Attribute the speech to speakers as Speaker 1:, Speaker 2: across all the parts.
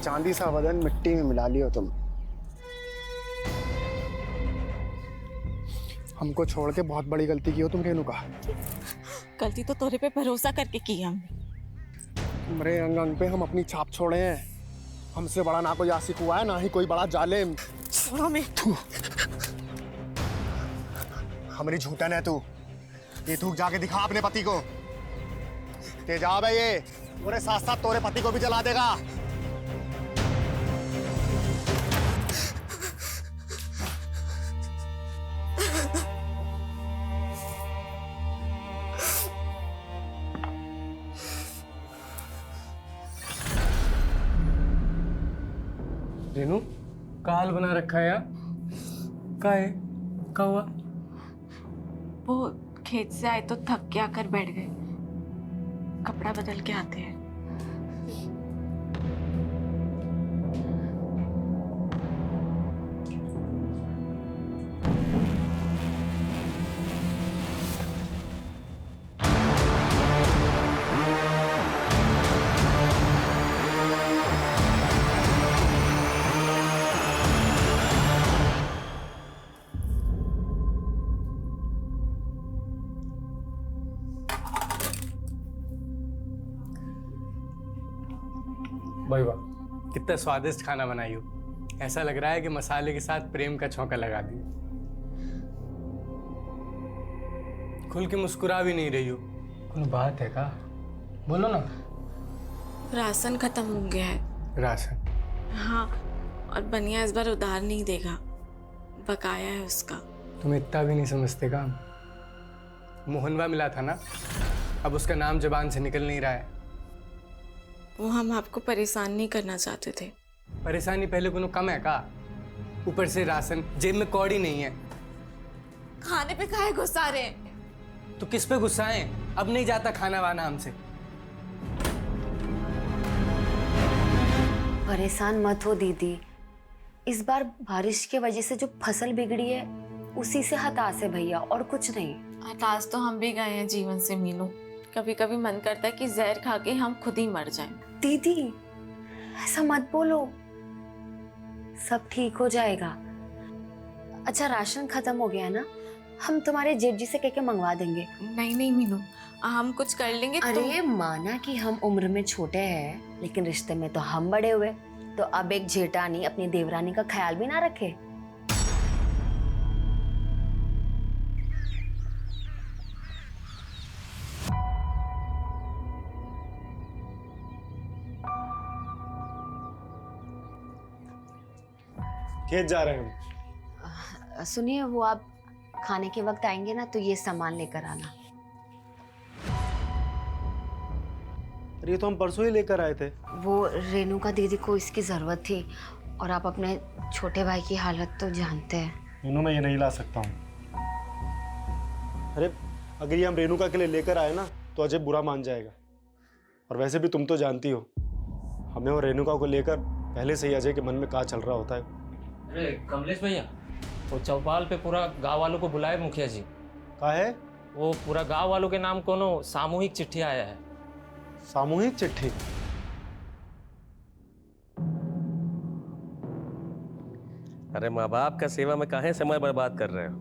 Speaker 1: चांदी सा बदन मिट्टी में मिला लियो तुम। हमको छोड़ के बहुत बड़ी गलती की हो तुम रेणुका।
Speaker 2: गलती तो तोरे पे भरोसा करके की हमने।
Speaker 1: तुम्हारे अंग अंग पे हम अपनी छाप छोड़े हैं। हमसे बड़ा ना कोई आशिक हुआ है, ना ही कोई बड़ा जालिम।
Speaker 2: छोड़ो मैं।
Speaker 1: हमारी झूठन है तू। ये थूक जाके दिखा अपने पति को। तेजाब है ये, पूरे साथ साथ तोरे पति को भी जला देगा।
Speaker 3: रेनू का हाल बना रखा है यार? का हुआ?
Speaker 2: वो खेत से आए तो थक के आकर बैठ गए। कपड़ा बदल के आते हैं।
Speaker 3: भाई वाह, कितना स्वादिष्ट खाना बनाई हो। ऐसा लग रहा है कि मसाले के साथ प्रेम का छौंका लगा दिया। खुल के मुस्कुरा भी नहीं रही हो। कोई बात है का? बोलो ना।
Speaker 2: राशन खत्म हो गया है।
Speaker 3: राशन?
Speaker 2: हाँ, और बनिया इस बार उधार नहीं देगा, बकाया है उसका।
Speaker 3: तुम इतना भी नहीं समझते का? मोहनवा मिला था ना, अब उसका नाम जुबान से निकल नहीं रहा है।
Speaker 2: वो हम आपको परेशान नहीं करना चाहते थे।
Speaker 3: परेशानी पहले कोनो कम है का? ऊपर से राशन, जेब में कौड़ी नहीं है।
Speaker 2: खाने पे काहे गुस्सा रहे?
Speaker 3: तो किस पे गुस्सा है? अब नहीं जाता खाना वाना हमसे।
Speaker 4: परेशान मत हो दीदी, इस बार बारिश की वजह से जो फसल बिगड़ी है उसी से हताश है भैया, और कुछ नहीं।
Speaker 2: हताश तो हम भी गए हैं जीवन से मीनू। कभी कभी मन करता है कि जहर खा के हम खुद ही मर जाएं।
Speaker 4: दीदी ऐसा मत बोलो, सब ठीक हो जाएगा। अच्छा राशन खत्म हो गया ना, हम तुम्हारे जेठ जी से कह के मंगवा देंगे।
Speaker 2: नहीं नहीं मीनू, हम कुछ कर लेंगे।
Speaker 4: अरे माना कि हम उम्र में छोटे हैं, लेकिन रिश्ते में तो हम बड़े हुए, तो अब एक जेठानी अपनी देवरानी का ख्याल भी ना रखे।
Speaker 5: खेत जा रहे हैं
Speaker 4: सुनिए, वो आप खाने के वक्त आएंगे ना तो ये सामान लेकर आना।
Speaker 5: अरे ये तो हम परसों ही लेकर आए थे।
Speaker 4: वो रेणुका दीदी को इसकी जरूरत थी, और आप अपने छोटे भाई की हालत तो जानते हैं।
Speaker 5: मीनू मैं ये नहीं ला सकता हूँ। अरे अगर ये हम रेणुका के लिए लेकर आए ना तो अजय बुरा मान जाएगा, और वैसे भी तुम तो जानती हो हमें और रेणुका को लेकर पहले से ही अजय के मन में क्या चल रहा होता है।
Speaker 6: अरे कमलेश भैया, वो चौपाल पे पूरा गांव वालों को बुलाए मुखिया जी।
Speaker 5: का है?
Speaker 6: वो पूरा गांव वालों के नाम कोनो सामूहिक चिट्ठी आया है।
Speaker 5: सामूहिक चिट्ठी?
Speaker 7: अरे माँ बाप का सेवा में काहे समय बर्बाद कर रहे हो?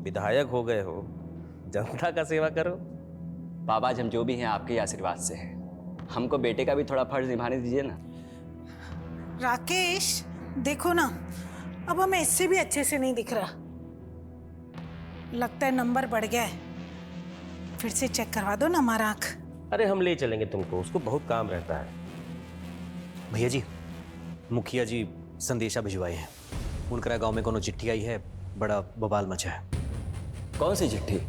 Speaker 7: विधायक हो गए हो, जनता का सेवा करो।
Speaker 8: बाबा जी हम जो भी हैं आपके ही आशीर्वाद से हैं। हमको बेटे का भी थोड़ा फर्ज निभाने दीजिए ना।
Speaker 9: राकेश देखो ना, अब हमें इससे भी अच्छे से नहीं दिख रहा। लगता है नंबर बढ़ गया है। फिर से चेक करवा दो ना हमारा आँख।
Speaker 7: अरे हम ले चलेंगे तुमको, उसको बहुत काम रहता है।
Speaker 10: भैया जी, मुखिया जी संदेशा भिजवाए हैं। उनकरा गांव में कोनो चिट्ठी आई है, बड़ा बवाल मचा है।
Speaker 8: कौन सी चिट्ठी?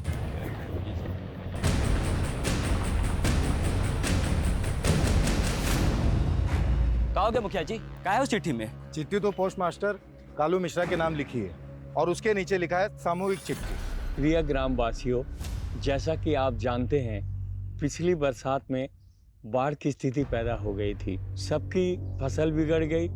Speaker 8: कहा हो गया मुखिया जी, क्या है उस चिट्ठी में?
Speaker 11: चिट्ठी तो पोस्ट मास्टर कालू मिश्रा के नाम लिखी है, और उसके नीचे लिखा है सामूहिक चिट्ठी।
Speaker 12: प्रिय ग्रामवासियों, जैसा कि आप जानते हैं, पिछली बरसात में बाढ़ की स्थिति पैदा हो गई थी। सबकी फसल बिगड़ गई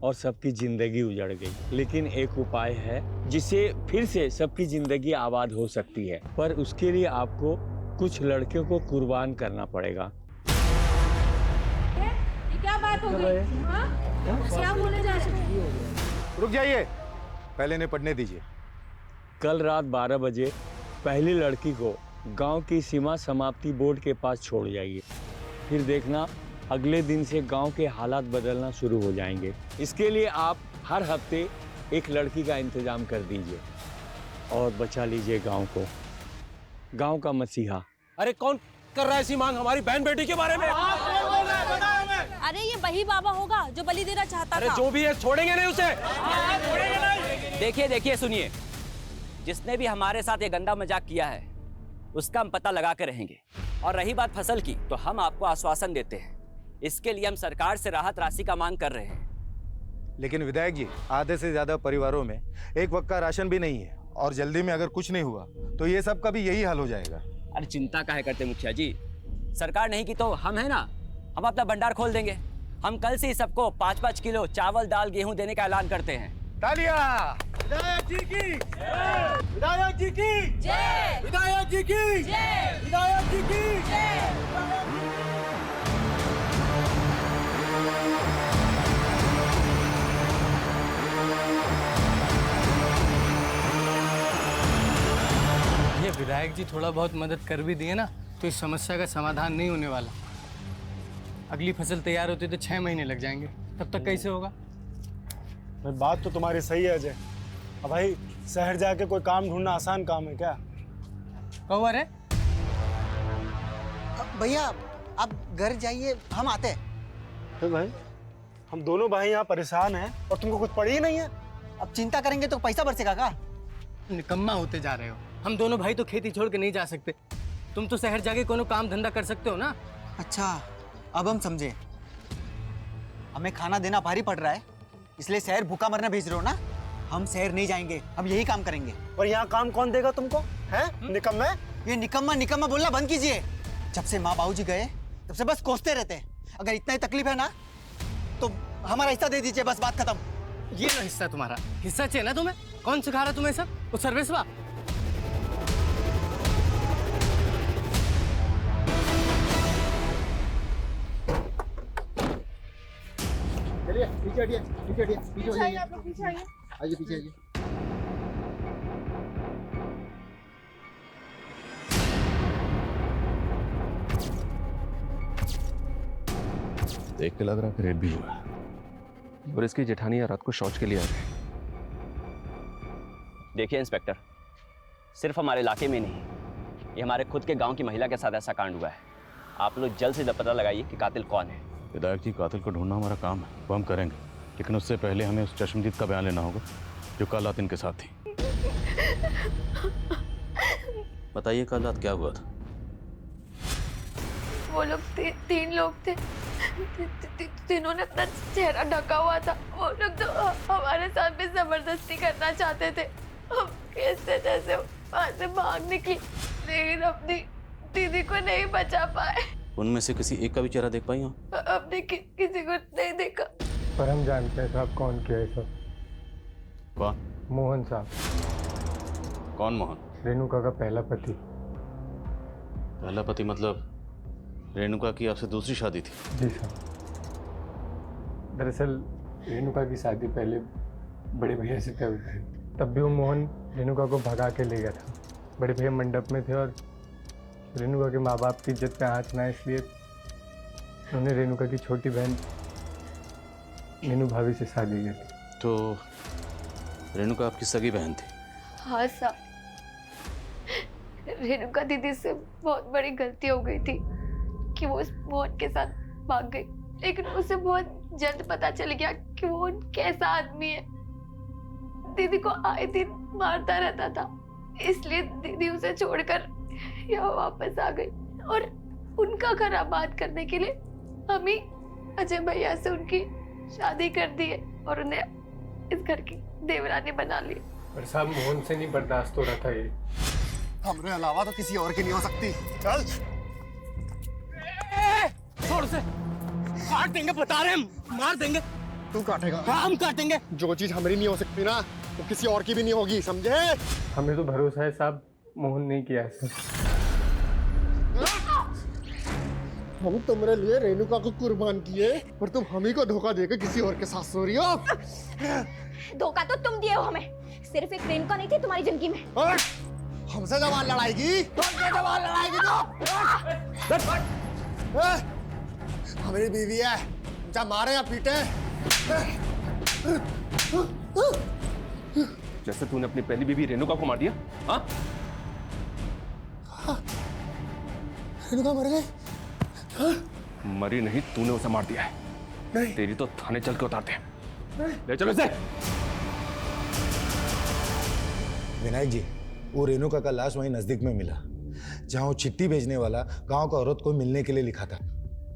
Speaker 12: और सबकी जिंदगी उजड़ गई। लेकिन एक उपाय है जिससे फिर से सबकी जिंदगी आबाद हो सकती है, पर उसके लिए आपको कुछ लड़कियों को कुर्बान करना पड़ेगा।
Speaker 13: ये क्या बात
Speaker 9: बात हो गई? हाँ? क्या बोले जा रहे?
Speaker 11: रुक जाइए, पहले इन्हें पढ़ने दीजिए।
Speaker 12: कल रात 12 बजे पहली लड़की को गांव की सीमा समाप्ति बोर्ड के पास छोड़ जाइए। फिर देखना अगले दिन से गांव के हालात बदलना शुरू हो जाएंगे। इसके लिए आप हर हफ्ते एक लड़की का इंतजाम कर दीजिए और बचा लीजिए गांव को, गांव का मसीहा।
Speaker 7: अरे कौन कर रहा है ऐसी मांग हमारी बहन बेटी के बारे में?
Speaker 13: अरे ये वही बाबा होगा जो बलि देना चाहता
Speaker 7: अरे
Speaker 13: था।
Speaker 7: जो भी है छोड़ेंगे नहीं उसे।
Speaker 8: देखिए देखिए सुनिए, जिसने भी हमारे साथ ये गंदा मजाक किया है उसका हम पता लगा के रहेंगे। और रही बात फसल की, तो हम आपको आश्वासन देते हैं, इसके लिए हम सरकार से राहत राशि का मांग कर रहे हैं।
Speaker 11: लेकिन विधायक जी, आधे से ज्यादा परिवारों में एक वक्त का राशन भी नहीं है, और जल्दी में अगर कुछ नहीं हुआ तो ये सब का भी यही हाल हो जाएगा।
Speaker 8: अरे चिंता काहे करते मुखिया जी, सरकार नहीं की तो हम है ना, हम अपना भंडार खोल देंगे। हम कल से ही सबको 5-5 किलो चावल दाल गेहूं देने का ऐलान करते हैं।
Speaker 11: तालियां!
Speaker 1: विधायक जी की जय! विधायक जी की
Speaker 13: जय!
Speaker 1: विधायक जी की
Speaker 13: जय!
Speaker 1: विधायक जी की
Speaker 13: जय!
Speaker 3: ये विधायक जी थोड़ा बहुत मदद कर भी दिए ना तो इस समस्या का समाधान नहीं होने वाला। अगली फसल तैयार होती तो 6 महीने लग जाएंगे, तब तक कैसे होगा?
Speaker 5: भाई बात तो तुम्हारी सही है अजय। अब भाई शहर जाके कोई काम ढूंढना आसान काम है क्या?
Speaker 3: कौन है?
Speaker 14: भैया आप घर जाइए, हम आते हैं।
Speaker 5: तो भाई हम दोनों भाई यहाँ परेशान हैं और तुमको कुछ पड़ी ही नहीं है।
Speaker 14: अब चिंता करेंगे तो पैसा बरसेगा का?
Speaker 3: निकम्मा होते जा रहे हो। हम दोनों भाई तो खेती छोड़ के नहीं जा सकते। तुम तो शहर जाके कोनो काम धंधा कर सकते हो ना।
Speaker 14: अच्छा, अब हम समझे। हमें खाना देना भारी पड़ रहा है, इसलिए शहर भूखा मरना भेज रहे हो ना? हम शहर नहीं जाएंगे, हम यही काम करेंगे।
Speaker 5: और यहाँ काम कौन देगा तुमको? हैं? निकम्मे?
Speaker 14: ये निकम्मा निकम्मा बोलना बंद कीजिए। जब से माँ बाबूजी गए तब से बस कोसते रहते हैं। अगर इतना ही तकलीफ है ना तो हमारा हिस्सा दे दीजिए, बस बात खत्म।
Speaker 3: ये लो हिस्सा तुम्हारा। हिस्सा चाहिए ना तुम्हें? कौन सिखा रहा तुम्हें सब? वो सर्वेसवा?
Speaker 1: चलिए पीछे हटिए, पीछे हटिए, पीछे आइए, आप लोग पीछे आइए, आइए पीछे आइए।
Speaker 15: देख के लग रहा है रेप भी हुआ है और इसकी जेठानी रात को शौच के लिए आ गई।
Speaker 8: देखिए इंस्पेक्टर, सिर्फ हमारे इलाके में नहीं, ये हमारे खुद के गांव की महिला के साथ ऐसा कांड हुआ है। आप लोग जल्द से जल्द पता लगाइए कि कातिल कौन है।
Speaker 15: विधायक जी, कातिल को ढूंढना हमारा काम है, वो हम करेंगे, लेकिन उससे पहले हमें उस चश्मदीद का बयान लेना होगा जो कल रात इनके साथ थी। बताइए कल रात क्या हुआ था?
Speaker 2: वो लोग तीन लोग थे। तीनों ने अपना चेहरा ढका हुआ था। वो लोग तो हमारे साथ भी जबरदस्ती करना चाहते थे। हम कैसे जैसे वहां से भाग निकली, लेकिन अपनी दीदी को नहीं बचा पाए।
Speaker 15: उनमें से किसी एक का भी चेहरा देख पाई हो?
Speaker 2: अपने किसी को नहीं देखा।
Speaker 3: पर हम जानते हैं साहब कौन किया है सब।
Speaker 15: कौन?
Speaker 3: मोहन साहब।
Speaker 15: कौन मोहन?
Speaker 3: रेणुका का पहला पति।
Speaker 15: पहला पति मतलब रेणुका की आपसे दूसरी शादी थी?
Speaker 3: जी साहब। दरअसल रेणुका की शादी पहले बड़े भैया से तय हुई थी। तब भी वो मोहन रेणुका को भगा के ले गया था। बड़े भैया मंडप में थे और रेणुका के माँ बाप की इज्जत पे हाथ ना, इसलिए उन्होंने रेणुका की छोटी बहन मीनू भाभी से शादी की थी।
Speaker 15: तो रेणुका आपकी सगी बहन थी?
Speaker 2: हाँ साहब, रेणुका दीदी से बहुत बड़ी गलती हो गई थी कि वो उस मोहन के साथ भाग गई, लेकिन उसे बहुत जल्द पता चल गया कि वो कैसा आदमी है। दीदी को आए दिन मारता रहता था, इसलिए दीदी उसे छोड़कर यहाँ वापस आ गई और उनका घर आबाद करने के लिए हम ही अजय भैया से उनकी शादी कर दी है और उन्हें इस घर की देवरानी बना ली।
Speaker 3: पर साहब मोहन से नहीं बर्दाश्त हो रहा था ये।
Speaker 1: हमरे अलावा तो किसी और की नहीं हो सकती। चल
Speaker 3: छोड़ से, काट देंगे, बता रहे हम, मार देंगे।
Speaker 1: तू काटेगा?
Speaker 3: हाँ हम काटेंगे।
Speaker 1: जो चीज हमारी नहीं हो सकती ना वो किसी और की भी नहीं होगी, समझे?
Speaker 3: हमें तो भरोसा है साहब, मोहन नहीं किया ऐसा।
Speaker 1: हम तुम्हारे लिए रेणुका को कुर्बान किए पर तुम हम ही को धोखा देकर किसी और के साथ सो रही हो।
Speaker 13: धोखा तो तुम दिए हो हमें, सिर्फ एक रेणुका नहीं थी तुम्हारी जिंदगी में।
Speaker 1: हमसे जवान लड़ाएगी, हमसे जवान लड़ाएगी तो हमारी बीवी है, जब मारे या पीटे।
Speaker 16: जैसे तूने अपनी पहली बीवी रेणुका को मार दिया। हाँ
Speaker 1: रेणुका मर गई?
Speaker 16: मरी नहीं, तूने उसे मार दिया है।
Speaker 1: नहीं।
Speaker 16: तेरी तो थाने चल के उतारते हैं। ले चलो इसे।
Speaker 11: विनायक जी, वो रेणुका का लाश वहीं नजदीक में मिला, जहां वो चिट्ठी भेजने वाला गांव का औरत को मिलने के लिए लिखा था।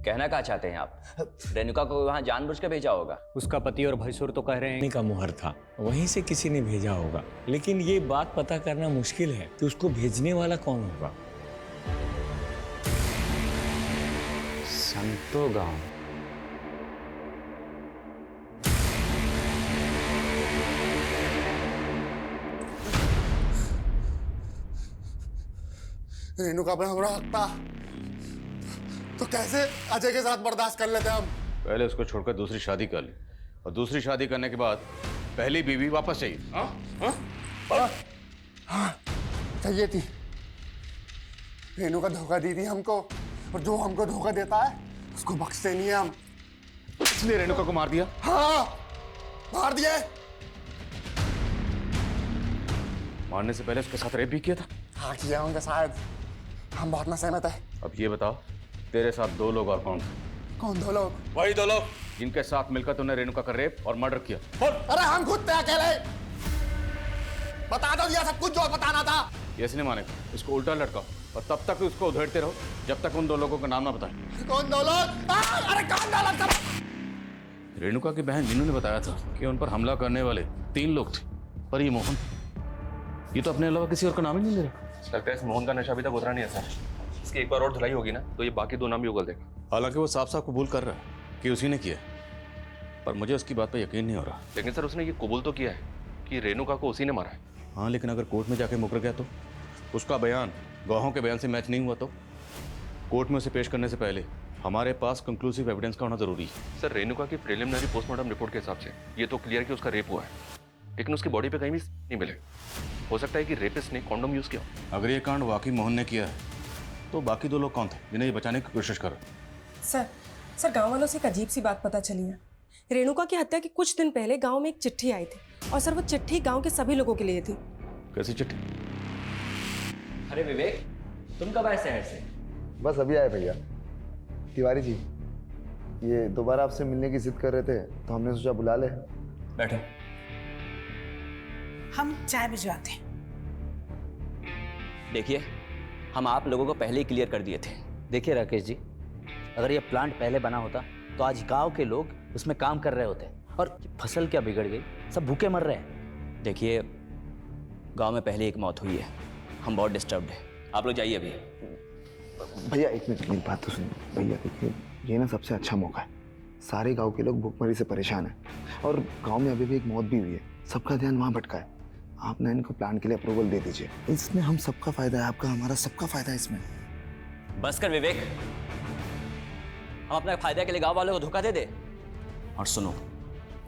Speaker 8: कहना क्या चाहते हैं आप? रेणुका को वहां जानबूझ के भेजा होगा।
Speaker 10: उसका पति और भैंसुर तो कह रहे हैं
Speaker 12: का मुहर था, वहीं से किसी ने भेजा होगा, लेकिन ये बात पता करना मुश्किल है कि उसको भेजने वाला कौन होगा।
Speaker 10: संतो गांव।
Speaker 1: रेणुका पर हमरा हक था तो कैसे अजय के साथ बर्दाश्त कर लेते हम?
Speaker 15: पहले उसको छोड़कर दूसरी शादी कर ली, और दूसरी शादी करने के बाद पहली बीवी वापस चाहिए।
Speaker 1: हाँ, चाहिए थी। रेणुका धोखा दी थी हमको, और जो हमको धोखा देता है उसको बख्शते नहीं है हम।
Speaker 15: इसलिए रेणुका को मार दिया?
Speaker 1: हाँ, मार दिया।
Speaker 15: मारने से पहले उसके साथ रेप भी किया था?
Speaker 1: हाँ किया होंगे शायद, हम बहुत न सहमत है।
Speaker 15: अब ये बताओ, तेरे साथ दो लोग और कौन थे?
Speaker 1: कौन दो लोग?
Speaker 15: वही दो लोग जिनके साथ मिलकर तूने रेणुका का रेप और मर्डर किया।
Speaker 1: अरे हम खुद थे अकेले। बता दो दिया सब कुछ जो बताना था।
Speaker 15: ये इसने मानेगा, इसको उल्टा लटकाओ और तब तक उसको उधेड़ते रहो जब तक उन दो लोगों का नाम ना बताए।
Speaker 1: कौन दो लोग? अरे कौन दो लोग?
Speaker 15: रेणुका की बहन मीनू ने बताया था कि उन पर हमला करने वाले 3 लोग थे, पर ये मोहन, ये तो अपने अलावा किसी और का नाम ही नहीं ले रहा।
Speaker 16: लगता है इस मोहन का नशा अभी तक उतरा नहीं है सर। इसकी एक बार और धुलाई होगी ना तो ये बाकी 2 नाम भी उगल देगा।
Speaker 15: हालांकि वो साफ साफ कबूल कर रहा है कि उसी ने किया, पर मुझे उसकी बात पर यकीन नहीं हो रहा।
Speaker 16: लेकिन सर उसने ये कबूल तो किया है कि रेणुका को उसी ने मारा है।
Speaker 15: हाँ, लेकिन अगर कोर्ट में जाके मुकर गया तो? उसका बयान गवाहों के बयान से मैच नहीं हुआ तो? कोर्ट में उसे पेश करने से पहले हमारे पास कंक्लूसिव एविडेंस का होना जरूरी है।
Speaker 16: सर रेणुका की प्रिलिमिनरी पोस्टमार्टम रिपोर्ट के हिसाब से ये तो क्लियर कि उसका रेप हुआ है, लेकिन उसकी बॉडी पे कहीं भी नहीं मिले। हो सकता है कि रेपिस्ट ने कॉन्डोम यूज किया।
Speaker 15: अगर ये कांड वाकई मोहन ने किया है तो बाकी 2 लोग कौन थे जिन्हें ये बचाने की कोशिश कर?
Speaker 17: सर गांव वालों से एक अजीब सी बात पता चली है। रेणुका की हत्या के कुछ दिन पहले गांव में एक चिट्ठी आई थी, और सर वो चिट्ठी गांव के सभी लोगों के लिए थी।
Speaker 15: कैसी चिट्ठी?
Speaker 8: अरे विवेक, तुम कब आए शहर से?
Speaker 18: बस अभी आए भैया। तिवारी जी, ये दोबारा आपसे मिलने की जिद कर रहे थे तो हमने सोचा बुला ले।
Speaker 8: बैठो।
Speaker 9: हम चाय भिजवाते हैं।
Speaker 8: देखिए, हम आप लोगों को पहले ही क्लियर कर दिए थे।
Speaker 10: देखिए राकेश जी, अगर ये प्लांट पहले बना होता तो आज गांव के लोग उसमें काम कर रहे होते, और फसल क्या बिगड़ गई, सब भूखे मर रहे हैं।
Speaker 8: देखिए, गांव में पहले एक मौत हुई है, हम बहुत डिस्टर्ब्ड हैं। आप लोग जाइए अभी।
Speaker 18: भैया एक मिनट, मेरी बात तो सुनिए। भैया देखिए, ये ना सबसे अच्छा मौका है। सारे गांव के लोग भूखमरी से परेशान हैं, और गांव में अभी भी एक मौत भी हुई है। सबका ध्यान वहाँ भटका है। आप ना इनको प्लान के लिए अप्रूवल दे दीजिए। इसमें हम सबका फायदा है, आपका, हमारा, सबका फायदा है इसमें।
Speaker 8: बस कर विवेक, हम अपने फायदे के लिए गांव वालों को धोखा दे दे। और सुनो,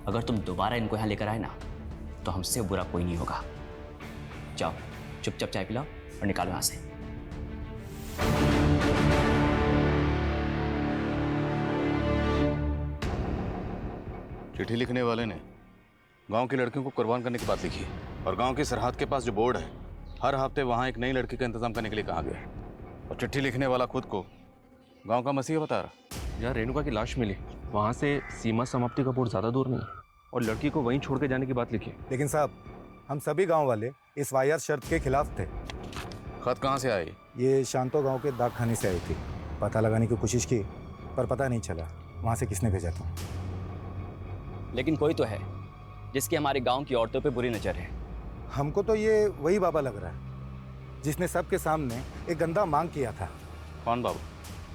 Speaker 8: अगर तुम दोबारा इनको यहाँ लेकर आए ना तो हमसे बुरा कोई नहीं होगा। जाओ चुपचाप चाय पिलाओ और निकालो यहाँ से।
Speaker 15: चिट्ठी लिखने वाले ने गांव की लड़कियों को कुर्बान करने की बात लिखी है, और गांव की सरहद के पास जो बोर्ड है, हर हफ्ते वहां एक नई लड़की का इंतजाम करने के लिए कहा गया है। और चिट्ठी लिखने वाला खुद को गांव का मसीहा बता रहा।
Speaker 16: यार रेणुका की लाश मिली, वहाँ से सीमा समाप्ति का बोर्ड ज़्यादा दूर नहीं है, और लड़की को वहीं छोड़ के जाने की बात लिखी।
Speaker 11: लेकिन साहब, हम सभी गांव वाले इस वाहियात शर्त के खिलाफ थे।
Speaker 15: खत कहाँ से आई?
Speaker 11: ये शांतो गांव के डाक खाने से आई थी। पता लगाने की कोशिश की पर पता नहीं चला वहाँ से किसने भेजा था।
Speaker 8: लेकिन कोई तो है जिसकी हमारे गांव की औरतों पे बुरी नजर है।
Speaker 11: हमको तो ये वही बाबा लग रहा है जिसने सबके सामने एक गंदा मांग किया था।
Speaker 15: कौन बाबू?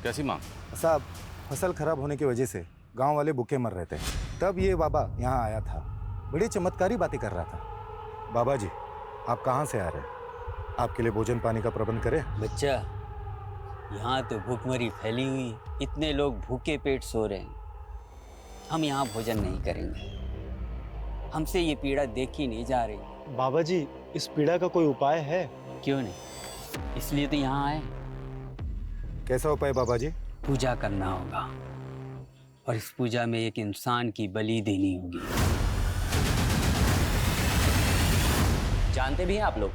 Speaker 15: कैसी मांग?
Speaker 11: साहब, फसल खराब होने की वजह से गांव वाले भूखे मर रहे थे, तब ये बाबा यहाँ आया था। बड़ी चमत्कारी बातें कर रहा था। बाबा जी, आप कहाँ से आ रहे हैं? आपके लिए भोजन पानी का प्रबंध करें?
Speaker 10: बच्चा,
Speaker 8: यहाँ तो भूखमरी फैली हुई, इतने लोग भूखे पेट सो रहे हैं। हम यहाँ भोजन नहीं करेंगे, हमसे ये पीड़ा देखी नहीं जा रही।
Speaker 5: बाबा जी, इस पीड़ा का कोई उपाय है?
Speaker 8: क्यों नहीं, इसलिए तो यहाँ आए।
Speaker 11: कैसा उपाय बाबा जी?
Speaker 8: पूजा करना होगा, और इस पूजा में एक इंसान की बलि देनी होगी। जानते भी हैं आप लोग,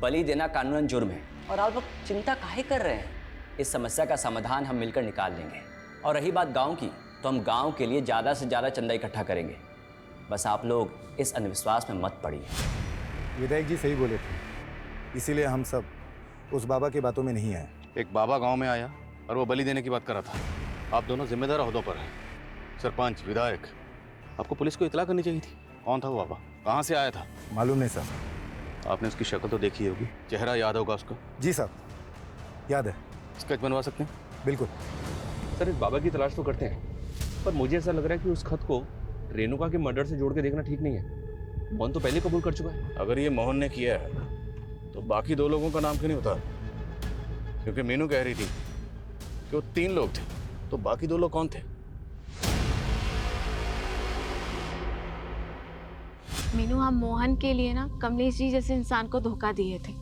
Speaker 8: बलि देना कानूनन जुर्म है, और आप लोग चिंता काहे कर रहे हैं? इस समस्या का समाधान हम मिलकर निकाल लेंगे। और रही बात गांव की, तो हम गांव के लिए ज़्यादा से ज़्यादा चंदा इकट्ठा करेंगे। बस आप लोग इस अंधविश्वास में मत पड़िए।
Speaker 11: विधायक जी सही बोले थे, इसीलिए हम सब उस बाबा की बातों में नहीं आए।
Speaker 15: एक बाबा गांव में आया और वो बलि देने की बात कर रहा था। आप दोनों जिम्मेदार ओहदों पर हैं, सरपंच, विधायक। आपको पुलिस को इतला करनी चाहिए थी। कौन था वो बाबा, कहाँ से आया था?
Speaker 11: मालूम नहीं सर।
Speaker 15: आपने उसकी शक्ल तो देखी होगी, चेहरा याद होगा उसको?
Speaker 11: जी साहब, याद है।
Speaker 15: स्केच बनवा सकते हैं?
Speaker 11: बिल्कुल
Speaker 16: सर, इस बाबा की तलाश तो करते हैं, पर मुझे ऐसा लग रहा है कि उस खत को रेणुका के मर्डर से जोड़ के देखना ठीक नहीं है। मोहन तो पहले कबूल कर चुका है।
Speaker 15: अगर ये मोहन ने किया है तो बाकी 2 लोगों का नाम क्यों नहीं होता? क्योंकि मीनू कह रही थी कि वो 3 लोग थे, तो बाकी 2 लोग कौन थे?
Speaker 19: मीनू, हम मोहन के लिए ना कमलेश जी जैसे इंसान को धोखा दिए थे,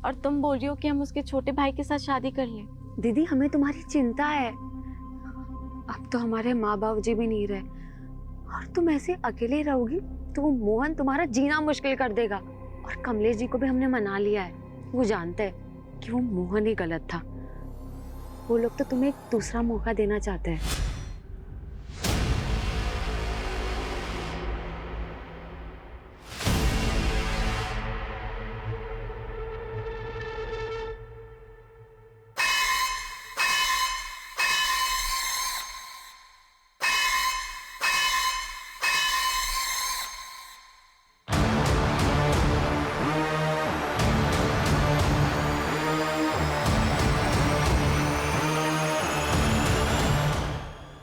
Speaker 19: और तुम बोल रही हो कि हम उसके छोटे भाई के साथ शादी कर लें।
Speaker 4: दीदी, हमें तुम्हारी चिंता है। अब तो हमारे माँ बाप जी भी नहीं रहे, और तुम ऐसे अकेले रहोगी तो वो मोहन तुम्हारा जीना मुश्किल कर देगा। और कमलेश जी को भी हमने मना लिया है, वो जानते हैं कि वो मोहन ही गलत था। वो लोग तो तुम्हें एक दूसरा मौका देना चाहते हैं।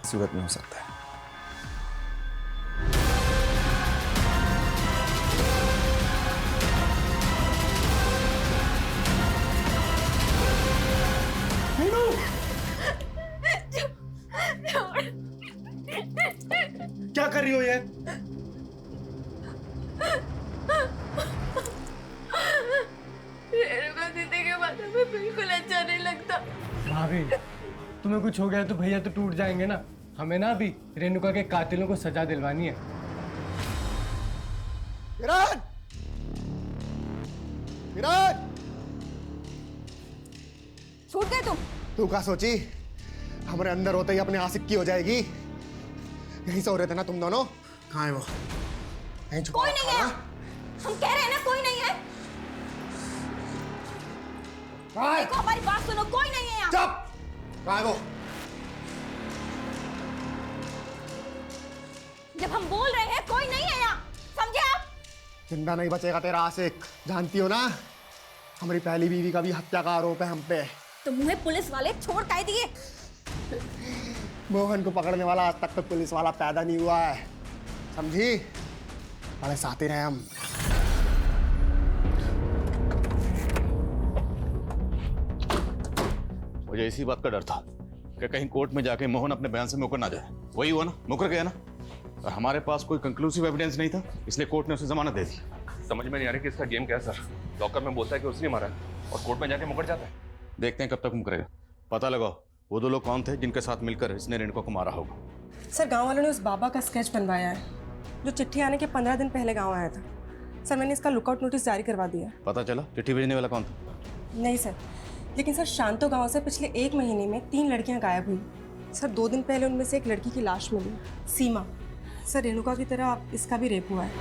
Speaker 18: सूरत में हो सकता है।
Speaker 5: क्या कर रही हो ये?
Speaker 2: रेणुका दीदी के बारे में बिल्कुल अच्छा नहीं लगता।
Speaker 3: भाभी, तुम्हें कुछ हो गया तो भैया तो टूट जाएंगे ना। हमें ना अभी रेणुका के कातिलों को सजा दिलवानी है।
Speaker 1: विराट! विराट!
Speaker 13: छूट गए तुम।
Speaker 1: तू क्या सोची हमारे अंदर होते ही अपने आशिक की हो जाएगी? यहीं सो रहे थे ना तुम दोनों? कहाँ है वो? यहीं छुपा
Speaker 13: कोई नहीं
Speaker 1: रखा
Speaker 13: है।
Speaker 1: ना?
Speaker 13: हम कह रहे हैं ना, कोई नहीं है। देखो, हमारी बात सुनो, कोई नहीं है यहाँ।
Speaker 1: चुप! कहाँ है वो?
Speaker 13: जब हम बोल रहे हैं कोई नहीं है यहाँ, समझे आप?
Speaker 1: जिंदा नहीं बचेगा तेरा आशिक। जानती हो ना, हमारी पहली बीवी का भी हत्या का आरोप है हम पे।
Speaker 13: तुम्हें पुलिस वाले छोड़ काहे दिए?
Speaker 1: मोहन को पकड़ने वाला आज तक तो पुलिस वाला पैदा नहीं हुआ है, समझी? बड़े साथी रहे हम।
Speaker 15: मुझे इसी बात का डर था कि कहीं कोर्ट में जाके मोहन अपने बयान से मुकर ना जाए। वही हुआ ना, मुकर गया ना। और हमारे पास कोई कंक्लूसिव एविडेंस नहीं था, इसलिए कोर्ट ने उसे जमानत दे दी।
Speaker 16: समझ में नहीं आ रही कि इसका गेम क्या है सर। लॉकर में बोलता है कि उसने मारा है और कोर्ट में जाके मुकर जाता है।
Speaker 15: देखते हैं कब तक मुकरेगा। पता लगाओ वो 2 लोग कौन थे जिनके साथ मिलकर इसने रेणुका को मारा होगा।
Speaker 17: सर, गांव वालों ने उस बाबा का स्केच बनवाया है जो चिट्ठी आने के 15 दिन पहले गांव आया था। सर, मैंने इसका लुकआउट नोटिस जारी करवा दिया।
Speaker 15: पता चला चिट्ठी भेजने वाला कौन था?
Speaker 17: नहीं सर, लेकिन सर शांतो गांव से पिछले 1 महीने में 3 लड़कियां गायब हुई। सर, 2 दिन पहले उनमें से एक लड़की की लाश मिली, सीमा। सर, रेणुका की तरह इसका भी रेप हुआ है।